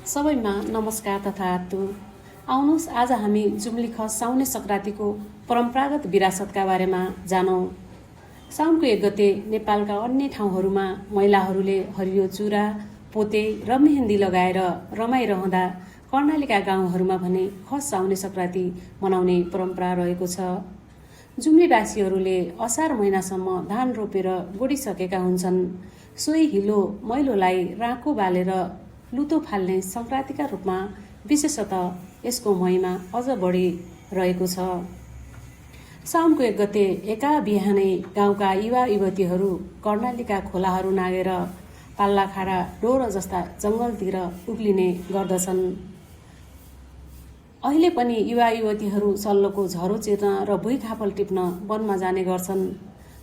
सबैमा नमस्कार तथा आत्तु। आउनुहोस् आज हामी जुम्ली खस साउने संक्रान्तिको परम्परागत विरासतका बारेमा जानौँ। साउनको 1 गते नेपालका अन्य ठाउँहरूमा महिलाहरूले हरियो चुरा, पोते र मेहेन्दी लगाएर रमाइरहँदा कर्णालीका गाउँहरूमा भने खस साउने संक्रान्ति मनाउने परम्परा रहेको छ। जुम्लीवासीहरूले असार महिनासम्म धान रोपेर गोडिसकेका हुन्छन्। सोही हिलो मैलोलाई राँको बालेर लुतो फाल्ने संक्रान्तिका रूपमा विशेषतः यसको महिमा अझ बढी रहेको छ। साउनको 1 गते एका बिहानै गाउँका युवा युवतीहरू कर्णालीका खोलाहरू नागेर पाल्लाखाडा डोर जस्ता जङ्गलतिर उक्लिने गर्दछन्। अहिले पनि युवा युवतीहरू सल्लोको झरो चिर्न र भुइँ खापल टिप्न वनमा जाने गर्छन्,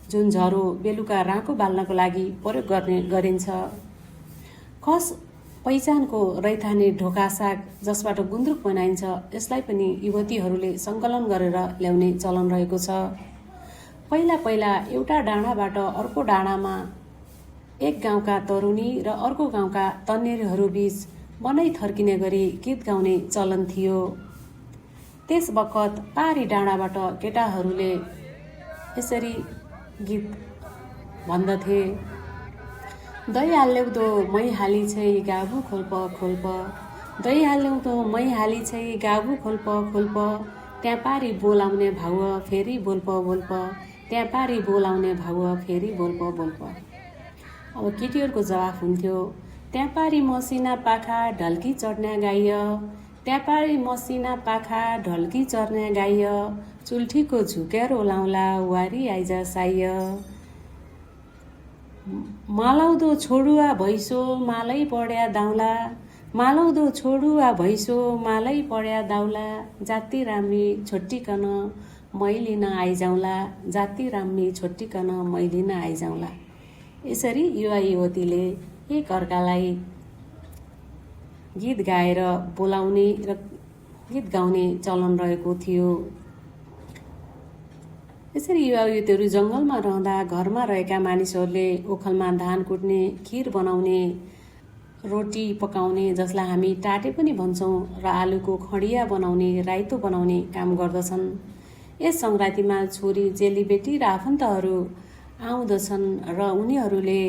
जुन झरो बेलुका राँको बाल्नको लागि प्रयोग गरिन्छ। खस पहिचानको रैथाने ढोका साग जसबाट गुन्द्रुक बनाइन्छ, यसलाई पनि युवतीहरूले सङ्कलन गरेर ल्याउने चलन रहेको छ। पहिला एउटा डाँडाबाट अर्को डाँडामा एक गाउँका तरुणी र अर्को गाउँका तन्नेरीहरू बीच मनै थर्किने गरी गीत गाउने चलन थियो। त्यस बखत पारी डाँडाबाट केटाहरूले यसरी गीत भन्दथे। दही हाल्यौ दो मै हाली छै गाबु खोल्प खोल्प, दही हाल्यौ दो मै हाली छै गाबु खोल्प खोल्प, त्यहाँ पारी बोलाउने भाउ फेरि बोल्प बोल्प, त्यहाँ पारी बोलाउने भाउ फेरि बोल्प बोल्प। अब केटीहरूको जवाफ हुन्थ्यो, त्यहाँ पारी मसिना पाखा ढल्की चढ्ने गाइय, त्यहाँ पारी मसिना पाखा ढल्की चढ्ने गाइय, चुल्ठीको झुकेर ओलाउला वारी आइज साइय, मालाउँदो छोडुवा भैसो मालै पड्या दाउला, मालाउँदो छोडुवा भैसो मालै पड्या दाउला, जाति राम्री छोटिकन मैलिन आइजाउँला, जाति राम्री छोटिकन मैलिन आइजाउँला। यसरी युवा युवतीले एक अर्कालाई गीत गाएर बोलाउने र गीत गाउने चलन रहेको थियो। यसरी युवा युवतीहरू जङ्गलमा रहँदा घरमा रहेका मानिसहरूले ओखलमा धान कुट्ने, खिर बनाउने, रोटी पकाउने जसलाई हामी टाटे पनि भन्छौँ र आलुको खडिया बनाउने, राइतो बनाउने काम गर्दछन्। यस सङ्क्रान्तिमा छोरी, चेलीबेटी र आफन्तहरू आउँदछन् र उनीहरूले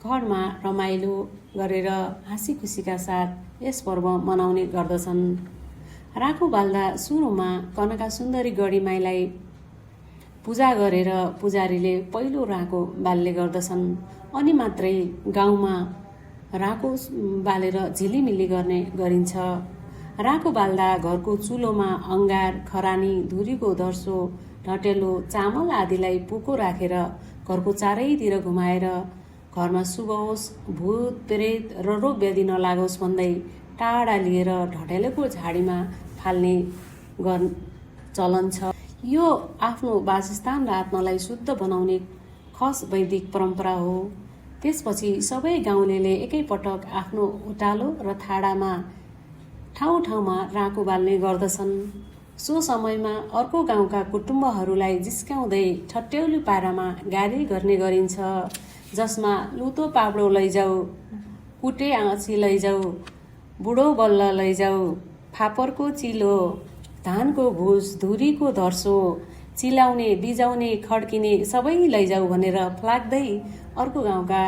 घरमा रमाइलो गरेर हाँसी खुसीका साथ यस पर्व मनाउने गर्दछन्। राँको बाल्दा सुरुमा कनका सुन्दरी गढीमाईलाई पूजा गरेर पुजारीले पहिलो राँको बाल्ने गर्दछन्। अनि मात्रै गाउँमा राँको बालेर झिलिमिली गर्ने गरिन्छ। राँको बाल्दा घरको चुलोमा अङ्गार, खरानी, धुरीको दर्सो, ढटेलो, चामल आदिलाई पोको राखेर घरको चारैतिर घुमाएर घरमा शुभ होस्, भूत प्रेत र रोग व्याधि नलागोस् भन्दै टाढा लिएर ढटेलोको झाडीमा फाल्ने चलन छ। यो आफ्नो वासस्थान र आत्मालाई शुद्ध बनाउने खस वैदिक परम्परा हो। त्यसपछि सबै गाउँलेले एकैपटक आफ्नो उटालो र थाडामा ठाउँ ठाउँमा राँको बाल्ने गर्दछन्। सो समयमा अर्को गाउँका कुटुम्बहरूलाई जिस्काउँदै ठट्यौली पारामा गाली गर्ने गरिन्छ, जसमा लुतो पाब्डो लैजाऊ, कुटे आँची लैजाऊ, बुढो बल्ल लैजाऊ, फापरको चिलो, धानको भुस, धुरीको धर्सो, चिलाउने, बिजाउने, खड्किने सबै लैजाऊ भनेर फ्लाक्दै अर्को गाउँका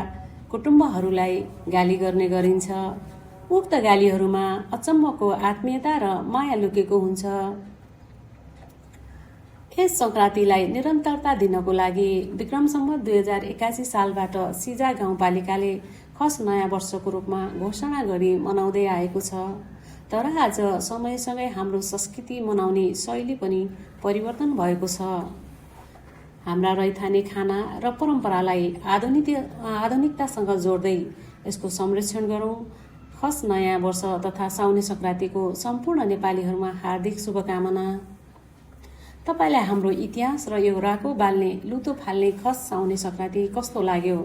कुटुम्बहरूलाई गाली गर्ने गरिन्छ। उक्त गालीहरूमा अचम्मको आत्मीयता र माया लुकेको हुन्छ। यस सङ्क्रान्तिलाई निरन्तरता दिनको लागि विक्रम सम्वत 2081 सालबाट सिजा गाउँपालिकाले खस नयाँ वर्षको रूपमा घोषणा गरी मनाउँदै आएको छ। तर आज समयसँगै हाम्रो संस्कृति मनाउने शैली पनि परिवर्तन भएको छ। हाम्रा रैथाने खाना र परम्परालाई आधुनिकतासँग जोड्दै यसको संरक्षण गरौँ। खस नयाँ वर्ष तथा साउने संक्रान्तिको सम्पूर्ण नेपालीहरूमा हार्दिक शुभकामना। तपाईँलाई हाम्रो इतिहास र यो राँको बाल्ने, लुतो फाल्ने खस साउने संक्रान्ति कस्तो लाग्यो?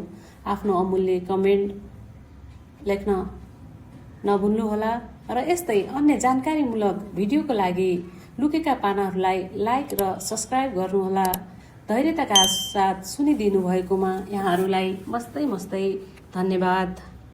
आफ्नो अमूल्य कमेन्ट लेख्न नभुल्नुहोला र यस्तै अन्य जानकारीमूलक भिडियोको लागि लुकेका पानाहरूलाई लाइक र सब्स्क्राइब गर्नुहोला। धैर्यताका साथ सुनिदिनु भएकोमा यहाँहरूलाई मस्तै धन्यवाद।